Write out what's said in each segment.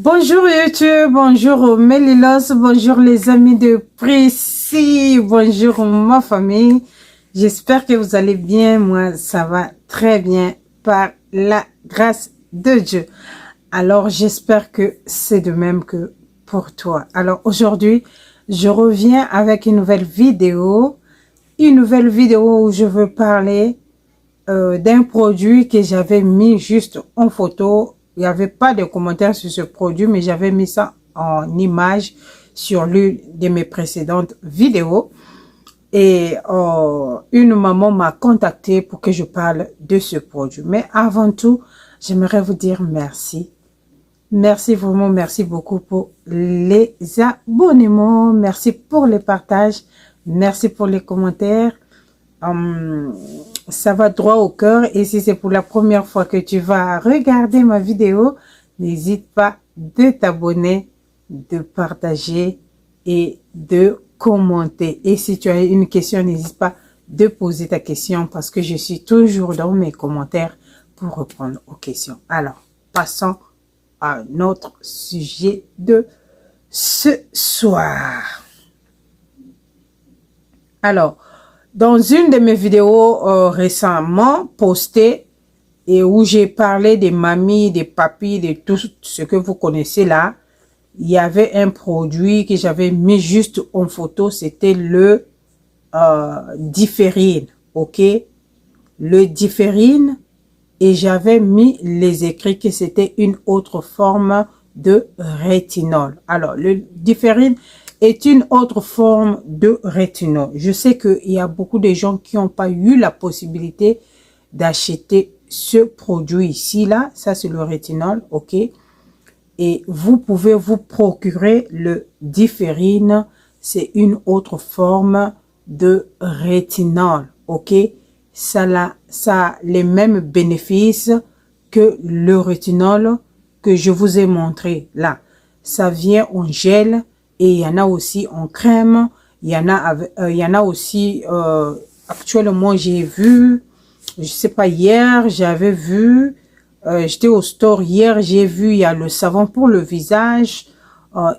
Bonjour YouTube, bonjour Mélilos, bonjour les amis de Prissy, bonjour ma famille. J'espère que vous allez bien, moi ça va très bien par la grâce de Dieu. Alors j'espère que c'est de même que pour toi. Alors aujourd'hui, je reviens avec une nouvelle vidéo où je veux parler d'un produit que j'avais mis juste en photo. Il n'y avait pas de commentaires sur ce produit, mais j'avais mis ça en image sur l'une de mes précédentes vidéos. Et une maman m'a contacté pour que je parle de ce produit. Mais avant tout, j'aimerais vous dire merci. Merci vraiment, merci beaucoup pour les abonnements. Merci pour les partages. Merci pour les commentaires. Ça va droit au cœur, et si c'est pour la première fois que tu vas regarder ma vidéo, n'hésite pas de t'abonner, de partager et de commenter. Et si tu as une question, n'hésite pas de poser ta question parce que je suis toujours dans mes commentaires pour répondre aux questions. Alors, passons à notre sujet de ce soir. Alors, dans une de mes vidéos récemment postées et où j'ai parlé des mamies, des papis, de tout ce que vous connaissez là, il y avait un produit que j'avais mis juste en photo, c'était le Differine, ok? Le Differine, et j'avais mis les écrits que c'était une autre forme de rétinol. Alors, le Differine est une autre forme de rétinol. Je sais qu'il y a beaucoup de gens qui n'ont pas eu la possibilité d'acheter ce produit ici, là. Ça, c'est le rétinol, ok? Et vous pouvez vous procurer le Differine. C'est une autre forme de rétinol, ok? Ça a les mêmes bénéfices que le rétinol que je vous ai montré là. Ça vient en gel et il y en a aussi en crème. Il y en a aussi, actuellement j'ai vu, je sais pas, hier j'avais vu, j'étais au store hier, j'ai vu, il y a le savon pour le visage,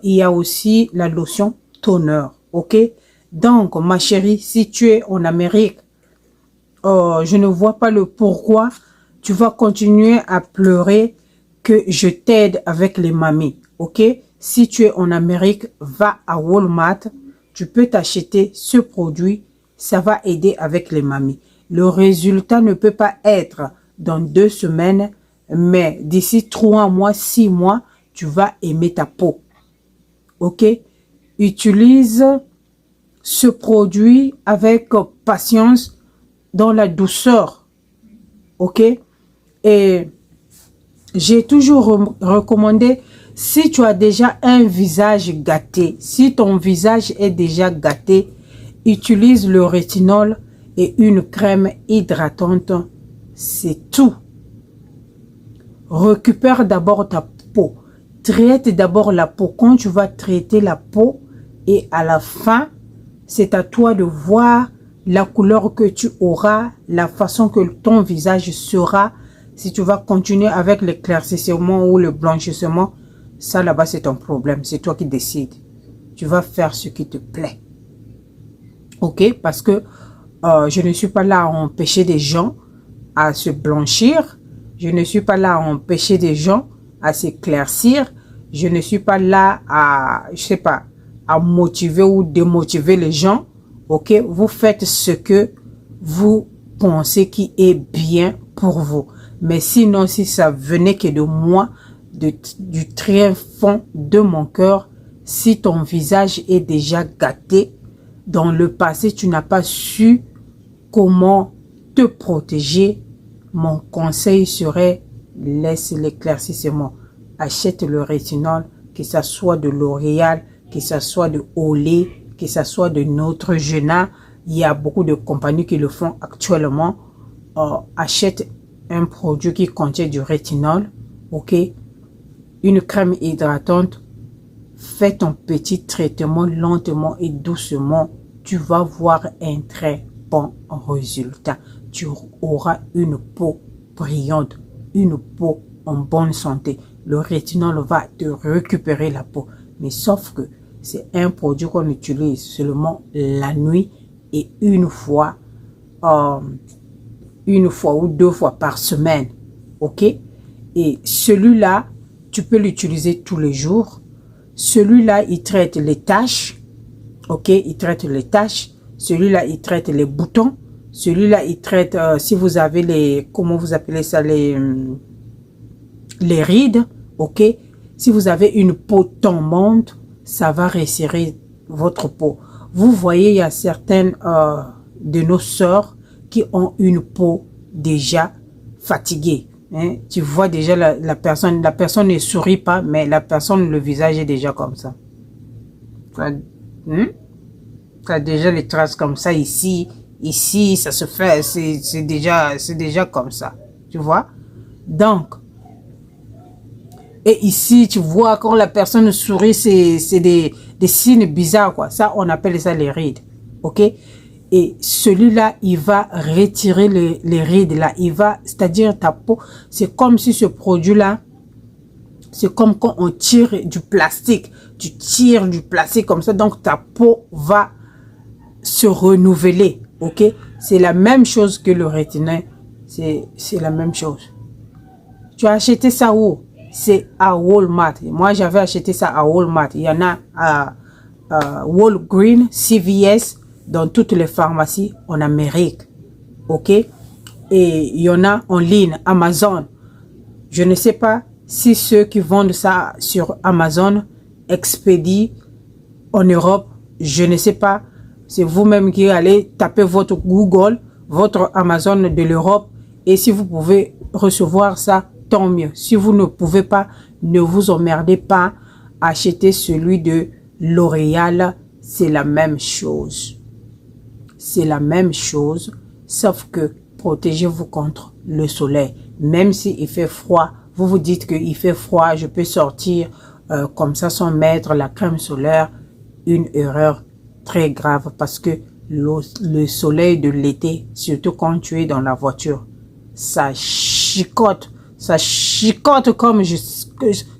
il y a aussi la lotion toner, ok? Donc ma chérie, si tu es en Amérique, je ne vois pas le pourquoi tu vas continuer à pleurer que je t'aide avec les mamies, ok? Si tu es en Amérique, va à Walmart, tu peux t'acheter ce produit, ça va aider avec les mamies. Le résultat ne peut pas être dans 2 semaines, mais d'ici 3 mois, 6 mois, tu vas aimer ta peau, ok? Utilise ce produit avec patience, dans la douceur, ok? Et j'ai toujours recommandé, si tu as déjà un visage gâté, si ton visage est déjà gâté, utilise le rétinol et une crème hydratante, c'est tout. Récupère d'abord ta peau, traite d'abord la peau. Quand tu vas traiter la peau, et à la fin, c'est à toi de voir la couleur que tu auras, la façon que ton visage sera. Si tu vas continuer avec l'éclaircissement ou le blanchissement, ça là-bas c'est ton problème, c'est toi qui décides. Tu vas faire ce qui te plaît. Ok? Parce que je ne suis pas là à empêcher des gens à se blanchir. Je ne suis pas là à empêcher des gens à s'éclaircir. Je ne suis pas là à, je sais pas, à motiver ou démotiver les gens. Ok, vous faites ce que vous pensez qui est bien pour vous. Mais sinon, si ça venait que de moi, du très fond de mon cœur, si ton visage est déjà gâté, dans le passé, tu n'as pas su comment te protéger, mon conseil serait, laisse l'éclaircissement. Achète le rétinol, que ça soit de L'Oréal, que ça soit de Olay, que ça soit de Neutrogena. Il y a beaucoup de compagnies qui le font actuellement. Achète un produit qui contient du rétinol, ok? Une crème hydratante. Fais ton petit traitement lentement et doucement. Tu vas voir un très bon résultat. Tu auras une peau brillante, une peau en bonne santé. le rétinol va te récupérer la peau. Mais sauf que c'est un produit qu'on utilise seulement la nuit et une fois ou 2 fois par semaine. Ok? Et celui-là, tu peux l'utiliser tous les jours. Celui-là, il traite les taches. Ok? Il traite les taches. Celui-là, il traite les boutons. Celui-là, il traite, si vous avez les, comment vous appelez ça, les rides. Ok? Si vous avez une peau tombante, ça va resserrer votre peau. Vous voyez, il y a certaines de nos sœurs qui ont une peau déjà fatiguée. Hein? Tu vois déjà la personne ne sourit pas, mais la personne, le visage est déjà comme ça. Tu as déjà les traces comme ça ici, ça se fait, c'est déjà comme ça. Tu vois? Donc, et ici, tu vois, quand la personne sourit, c'est des signes bizarres, quoi. Ça, on appelle ça les rides. Ok? Et celui-là, il va retirer les rides, là. C'est-à-dire ta peau, c'est comme si ce produit-là, c'est comme quand on tire du plastique. Tu tires du plastique comme ça, donc ta peau va se renouveler. Ok? C'est la même chose que le rétinol. C'est la même chose. Tu as acheté ça où? C'est à Walmart. Moi, j'avais acheté ça à Walmart. Il y en a à Walgreens, CVS, dans toutes les pharmacies en Amérique. Ok? Et il y en a en ligne, Amazon. Je ne sais pas si ceux qui vendent ça sur Amazon expédient en Europe. Je ne sais pas. C'est vous-même qui allez taper votre Google, votre Amazon de l'Europe. Et si vous pouvez recevoir ça, tant mieux. Si vous ne pouvez pas, ne vous emmerdez pas. Achetez celui de L'Oréal. C'est la même chose. C'est la même chose, sauf que protégez-vous contre le soleil. Même s'il fait froid, vous vous dites qu'il fait froid, je peux sortir comme ça sans mettre la crème solaire. Une erreur très grave parce que le soleil de l'été, surtout quand tu es dans la voiture, ça chicote. Ça chicote comme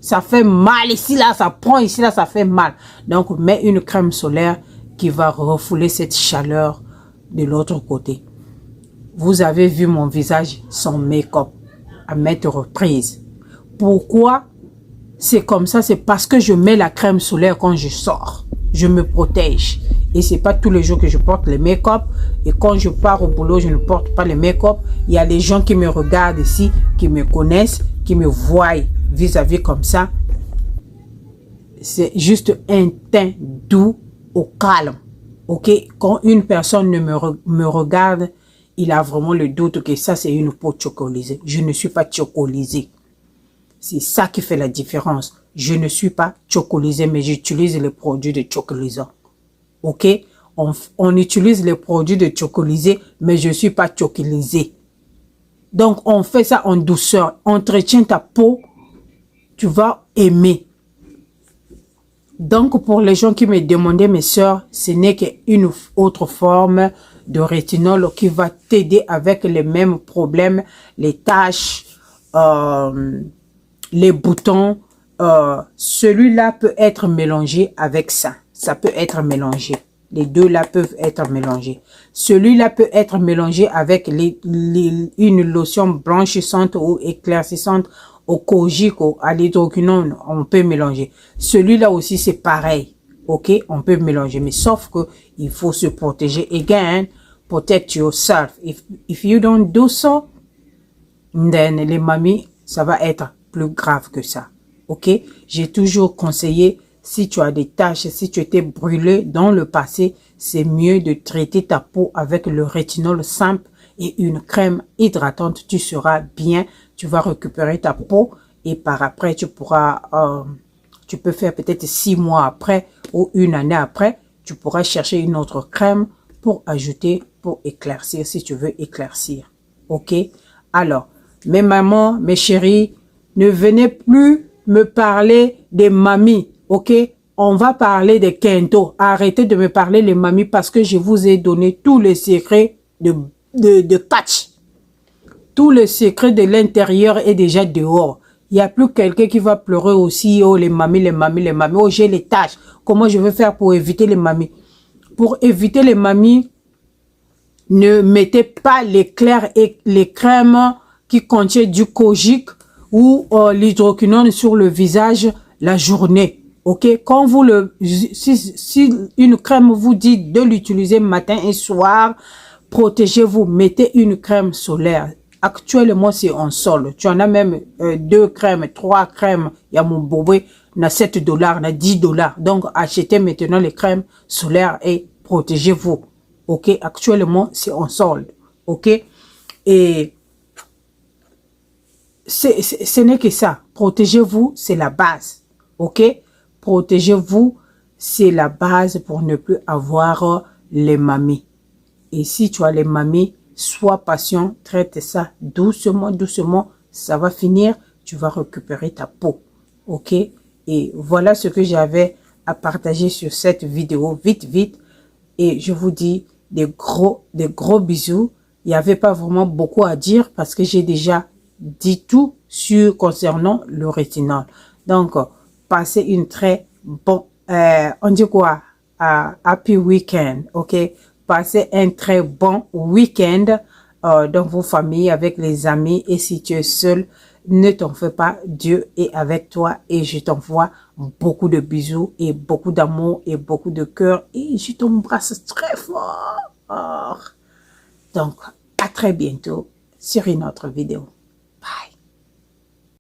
ça fait mal ici, là, ça prend ici, là, ça fait mal. Donc, mets une crème solaire qui va refouler cette chaleur de l'autre côté. Vous avez vu mon visage sans make-up à maintes reprises. Pourquoi c'est comme ça? C'est parce que je mets la crème solaire quand je sors. Je me protège. Et c'est pas tous les jours que je porte le make-up. Et quand je pars au boulot, je ne porte pas le make-up. Il y a des gens qui me regardent ici, qui me connaissent, qui me voient vis-à-vis comme ça. C'est juste un teint doux au calme. Ok? Quand une personne me regarde, il a vraiment le doute que ça, c'est une peau chocolisée. Je ne suis pas chocolisée. C'est ça qui fait la différence. Je ne suis pas chocolisée, mais j'utilise les produits de chocolisant. Ok? On utilise les produits de chocolisé, mais je ne suis pas chocolisée. Donc, on fait ça en douceur. Entretient ta peau, tu vas aimer. Donc, pour les gens qui me demandaient, mes soeurs, ce n'est qu'une autre forme de rétinol qui va t'aider avec les mêmes problèmes, les taches, les boutons. Celui-là peut être mélangé avec ça. Ça peut être mélangé. Les deux là peuvent être mélangés. Celui-là peut être mélangé avec une lotion blanchissante ou éclaircissante au kojic ou à l'hydroquinone. On peut mélanger. Celui-là aussi c'est pareil. Ok, on peut mélanger, mais sauf que il faut se protéger. Again, protect yourself. If you don't do so, then les mamies, ça va être plus grave que ça. Ok, j'ai toujours conseillé, si tu as des taches, si tu étais brûlé dans le passé, c'est mieux de traiter ta peau avec le rétinol simple et une crème hydratante. Tu seras bien, tu vas récupérer ta peau et par après, tu pourras, tu peux faire peut-être 6 mois après ou une année après, tu pourras chercher une autre crème pour ajouter, pour éclaircir, si tu veux éclaircir. Ok? Alors, mes mamans, mes chéris, ne venez plus me parler des mamies, ok? On va parler des Kento. Arrêtez de me parler les mamies parce que je vous ai donné tous les secrets de catch. Tout le secret de l'intérieur est déjà dehors. Il n'y a plus quelqu'un qui va pleurer aussi, oh les mamies, les mamies, les mamies, oh j'ai les tâches. Comment je vais faire pour éviter les mamies? Pour éviter les mamies, ne mettez pas l'éclair et les crèmes qui contiennent du kojic ou l'hydroquinone sur le visage la journée. Ok, quand vous si une crème vous dit de l'utiliser matin et soir, protégez-vous, mettez une crème solaire. Actuellement, c'est en solde. Tu en as même 2 crèmes, 3 crèmes. Il y a mon bobé, na 7 $, na 10 $. Donc, achetez maintenant les crèmes solaires et protégez-vous. Ok, actuellement, c'est en solde. Ok, et ce n'est que ça. Protégez-vous, c'est la base. Ok, protégez-vous, c'est la base pour ne plus avoir les mamies. Et si tu as les mamies, sois patient, traite ça doucement, doucement. Ça va finir, tu vas récupérer ta peau. Ok, et voilà ce que j'avais à partager sur cette vidéo. Vite, vite. Et je vous dis des gros bisous. Il n'y avait pas vraiment beaucoup à dire parce que j'ai déjà dit tout concernant le rétinol. Donc, passez une très bonne, on dit quoi? Happy weekend, ok? Passez un très bon week-end dans vos familles, avec les amis. Et si tu es seul, ne t'en fais pas, Dieu est avec toi. Et je t'envoie beaucoup de bisous et beaucoup d'amour et beaucoup de cœur. Et je t'embrasse très fort. Donc, à très bientôt sur une autre vidéo.